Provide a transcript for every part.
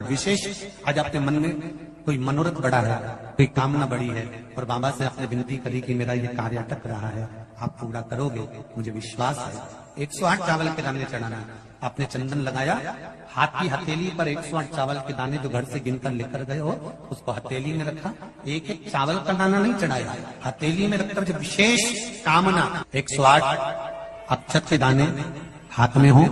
विशेष आज आपके मन में कोई मनोरथ बड़ा है, कोई कामना बड़ी है और बाबा से आपने विनती करी कि मेरा ये कार्य अटक रहा है, आप पूरा करोगे, मुझे विश्वास है। 108 चावल के दाने चढ़ाना है। आपने चंदन लगाया, हाथ की हथेली पर 108 चावल के दाने जो घर से गिनकर लेकर गए हो उसको हथेली में रखा। एक एक चावल का दाना नहीं चढ़ाया, हथेली में रखकर जो विशेष कामना 108 अक्षत के दाने हाथ में हो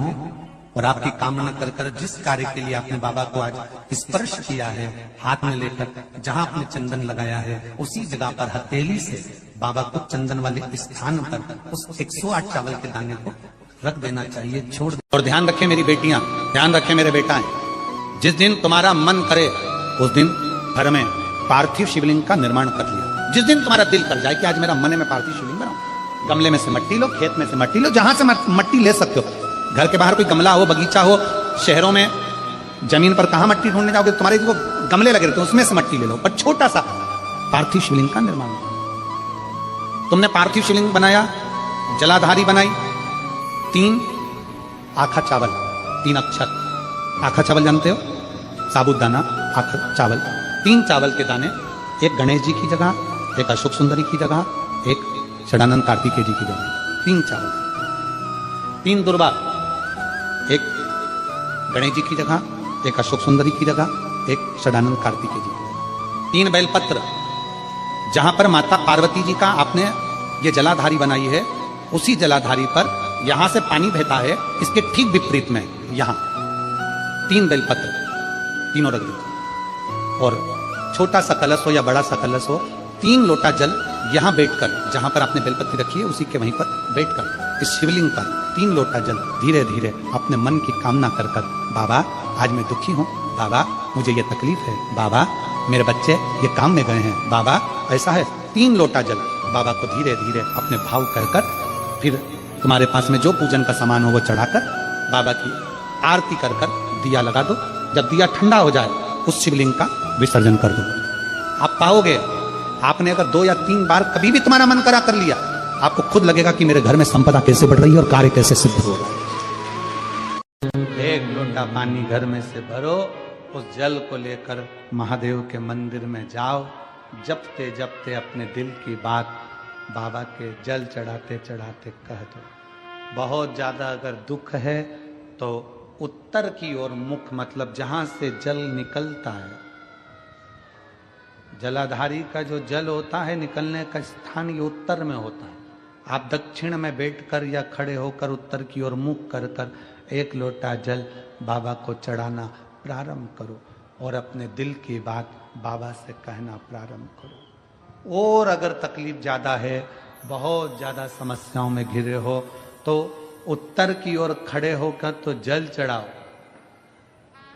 और आपकी कामना कर कर जिस कार्य के लिए आपने बाबा को आज स्पर्श किया है, हाथ में लेकर जहां आपने चंदन लगाया है उसी जगह पर हथेली से बाबा को चंदन वाले स्थान पर उस 108 चावल के दाने को रख देना चाहिए, छोड़ दे। और ध्यान रखें मेरी बेटियां, ध्यान रखें मेरे बेटा, जिस दिन तुम्हारा मन करे उस दिन घर में पार्थिव शिवलिंग का निर्माण कर लिया। जिस दिन तुम्हारा दिल कर जाए कि आज मेरा मन है मैं पार्थिव शिवलिंग बनाऊं, गमले में से मट्टी लो, खेत में से मट्टी लो, जहां से मट्टी ले सकते हो। घर के बाहर कोई गमला हो, बगीचा हो, शहरों में जमीन पर कहां मट्टी ढूंढने जाओगे, तुम्हारे जो गमले लगे रहते हैं उसमें से मट्टी ले लो, पर छोटा सा पार्थिव शिवलिंग का निर्माण करो। तुमने पार्थिव शिवलिंग बनाया, जलाधारी बनाई, 3 आखा चावल, 3 अक्षर आखा चावल जानते हो, साबुदाना आखा चावल, 3 चावल के दाने, एक गणेश जी की जगह, एक अशोक सुंदरी की जगह, एक षडानंद कार्तिकेय जी की जगह, 3 चावल, 3 दुर्वा, एक गणेश जी की जगह, एक अशोक सुंदरी की जगह, एक षडानंद कार्तिकेय जी की जगह, 3 बेलपत्र। जहां पर माता पार्वती जी का आपने ये जलाधारी बनाई है, उसी जलाधारी पर यहां से पानी बहता है, इसके ठीक विपरीत में यहां 3 बेलपत्र, तीनों रख दीजिए। और छोटा सा कलश हो या बड़ा सा कलश हो, 3 लोटा जल यहां बैठकर, जहां पर आपने बेलपत्ती रखी है उसी के वहीं पर बैठकर इस शिवलिंग पर 3 लोटा जल धीरे धीरे अपने मन की कामना कर कर, बाबा आज मैं दुखी हूं, बाबा मुझे ये तकलीफ है, बाबा मेरे बच्चे ये काम में गए हैं, बाबा ऐसा है, 3 लोटा जल बाबा को धीरे धीरे अपने भाव कहकर, फिर तुम्हारे पास में जो पूजन का सामान हो वो चढ़ाकर बाबा की आरती कर कर दिया लगा दो। जब दिया ठंडा हो जाए उस शिवलिंग का विसर्जन कर दो। आप पाओगे, आपने अगर 2 या 3 बार कभी भी तुम्हारा मन करा कर लिया, आपको खुद लगेगा कि मेरे घर में संपदा कैसे बढ़ रही है और कार्य कैसे सिद्ध हो रहा है। 1 लोटा पानी घर में से भरो, उस जल को लेकर महादेव के मंदिर में जाओ, जपते जपते अपने दिल की बात बाबा के जल चढ़ाते चढ़ाते कह दो। बहुत ज्यादा अगर दुख है तो उत्तर की ओर मुख, मतलब जहां से जल निकलता है, जलाधारी का जो जल होता है निकलने का स्थान ये उत्तर में होता है। आप दक्षिण में बैठकर या खड़े होकर उत्तर की ओर मुख कर कर 1 लोटा जल बाबा को चढ़ाना प्रारंभ करो और अपने दिल की बात बाबा से कहना प्रारंभ करो। और अगर तकलीफ ज्यादा है, बहुत ज्यादा समस्याओं में घिरे हो, तो उत्तर की ओर खड़े होकर तो जल चढ़ाओ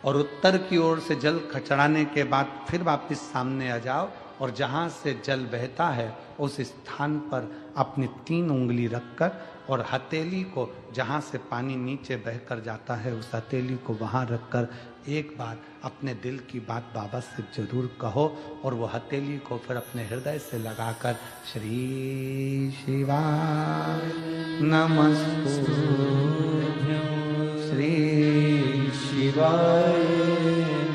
और उत्तर की ओर से जल चढ़ाने के बाद फिर वापिस सामने आ जाओ और जहां से जल बहता है उस स्थान पर अपनी 3 उंगली रखकर और हथेली को, जहां से पानी नीचे बहकर जाता है उस हथेली को वहां रखकर एक बार अपने दिल की बात बाबा से जरूर कहो और वो हथेली को फिर अपने हृदय से लगाकर श्री शिवाय नमस्तुभ्यं, श्री शिवाय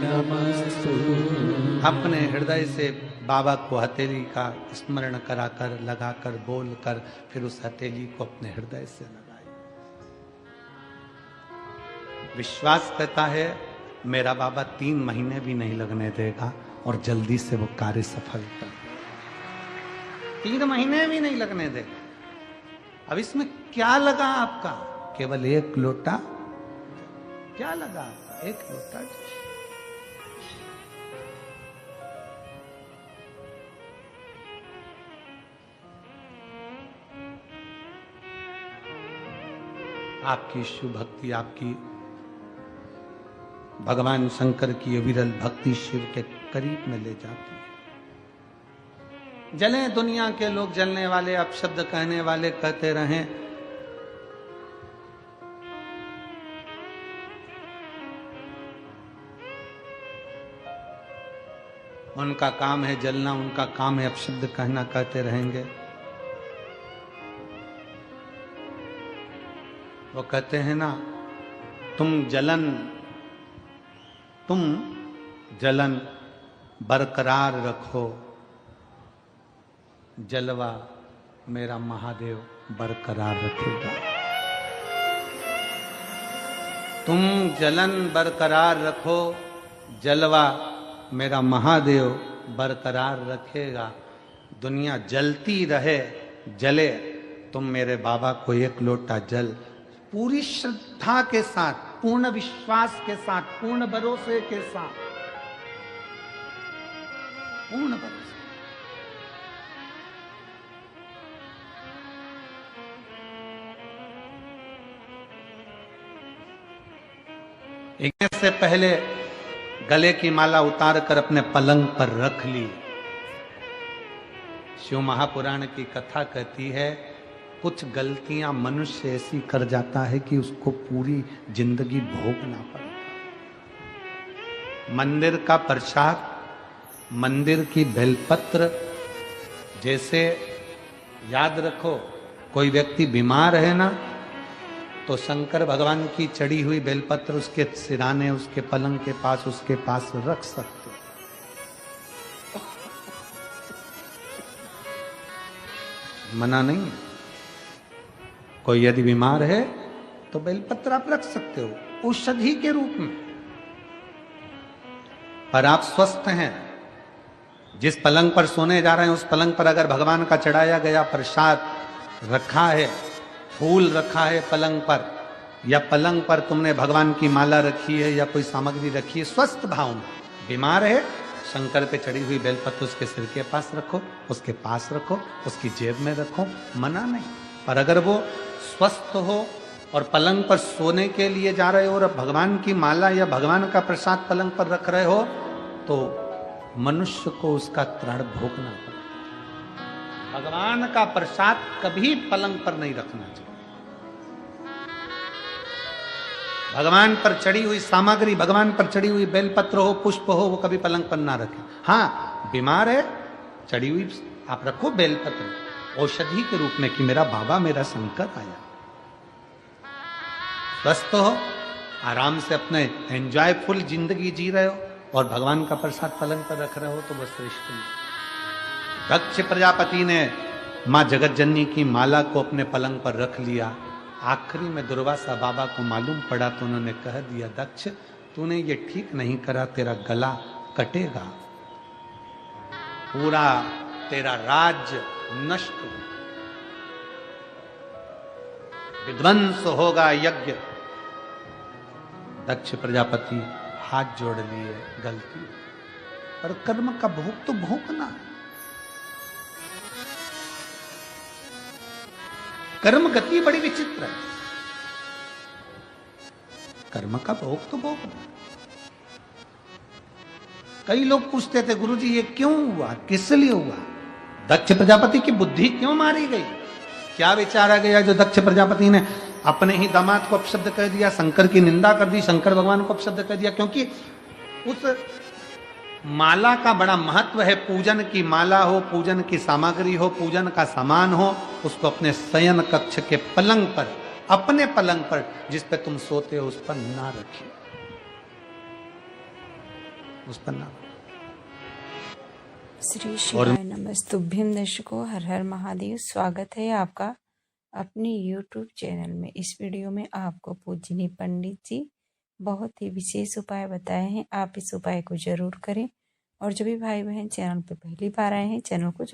नमस्तुभ्यं, अपने हृदय से बाबा को हथेली का स्मरण कराकर लगाकर बोलकर फिर उस हथेली को अपने हृदय से लगाए। विश्वास करता है मेरा बाबा 3 महीने भी नहीं लगने देगा और जल्दी से वो कार्य सफल कर, 3 महीने भी नहीं लगने देगा। अब इसमें क्या लगा आपका? केवल 1 लोटा, क्या लगा आपका? 1 लोटा। आपकी शुभ भक्ति आपकी भगवान शंकर की विरल भक्ति शिव के करीब में ले जाती है। जले दुनिया के लोग, जलने वाले, अपशब्द कहने वाले कहते रहें, उनका काम है जलना, उनका काम है अपशब्द कहना, कहते रहेंगे। वो कहते हैं ना, तुम जलन बरकरार रखो, जलवा मेरा महादेव बरकरार रखेगा। तुम जलन बरकरार रखो, जलवा मेरा महादेव बरकरार रखेगा। दुनिया जलती रहे, जले, तुम मेरे बाबा को एक लोटा जल पूरी श्रद्धा के साथ, पूर्ण विश्वास के साथ, पूर्ण भरोसे के साथ, पूर्ण भरोसे। एक से पहले गले की माला उतार कर अपने पलंग पर रख ली। शिव महापुराण की कथा कहती है, कुछ गलतियां मनुष्य ऐसी कर जाता है कि उसको पूरी जिंदगी भोगना पड़ता है। मंदिर का प्रसाद, मंदिर की बेलपत्र, जैसे याद रखो कोई व्यक्ति बीमार है ना, तो शंकर भगवान की चढ़ी हुई बेलपत्र उसके सिराने, उसके पलंग के पास, उसके पास रख सकते। मना नहीं। कोई यदि बीमार है तो बेलपत्र आप रख सकते हो औषधि के रूप में। पर आप स्वस्थ हैं, जिस पलंग पर सोने जा रहे हैं उस पलंग पर अगर भगवान का चढ़ाया गया प्रसाद रखा है, फूल रखा है पलंग पर, या पलंग पर तुमने भगवान की माला रखी है या कोई सामग्री रखी है, स्वस्थ भाव में, बीमार है, शंकर पे चढ़ी हुई बेलपत्र उसके सिर के पास रखो, उसके पास रखो, उसकी जेब में रखो, मना नहीं। पर अगर वो स्वस्थ हो और पलंग पर सोने के लिए जा रहे हो और भगवान की माला या भगवान का प्रसाद पलंग पर रख रहे हो, तो मनुष्य को उसका त्राण भोगना पड़ता। भगवान का प्रसाद कभी पलंग पर नहीं रखना चाहिए। भगवान पर चढ़ी हुई सामग्री, भगवान पर चढ़ी हुई बेलपत्र हो, पुष्प हो, वो कभी पलंग पर ना रखें। हाँ, बीमार है, चढ़ी हुई आप रखो बेलपत्र औषधि के रूप में कि मेरा बाबा, मेरा शंकर आया। स्वस्थ हो, आराम से अपने एंजॉयफुल जिंदगी जी रहे हो और भगवान का प्रसाद पलंग पर रख रहे हो, तो बस श्रेष्ठ है। दक्ष प्रजापति ने मां जगत जननी की माला को अपने पलंग पर रख लिया। आखिरी में दुर्वासा बाबा को मालूम पड़ा तो उन्होंने कह दिया, दक्ष तूने ये ठीक नहीं करा, तेरा गला कटेगा, पूरा तेरा राज्य नष्ट हो, विध्वंस होगा यज्ञ। दक्ष प्रजापति हाथ जोड़ लिए, गलती, पर कर्म का भोग तो भोगना है। कर्म गति बड़ी विचित्र है, कर्म का भोग तो भोगना। कई लोग पूछते थे, गुरुजी ये क्यों हुआ, किस लिए हुआ? दक्ष प्रजापति की बुद्धि क्यों मारी गई? क्या विचारा गया जो दक्ष प्रजापति ने अपने ही दामाद को अपशब्द कर दिया, शंकर की निंदा कर दी, शंकर भगवान को अपशब्द कर दिया? क्योंकि उस माला का बड़ा महत्व है। पूजन की माला हो, पूजन की सामग्री हो, पूजन का सामान हो, उसको अपने शयन कक्ष के पलंग पर, अपने पलंग पर जिस पे तुम सोते हो उस पर ना रखिए, उस पर ना। श्री शिवाय नमस्तुभ्यम। दर्शकों, हर हर महादेव। स्वागत है आपका अपने YouTube चैनल में। इस वीडियो में आपको पूजनीय पंडित जी बहुत ही विशेष उपाय बताए हैं। आप इस उपाय को जरूर करें और जो भी भाई बहन चैनल पर पहली बार आए हैं, चैनल को जरूर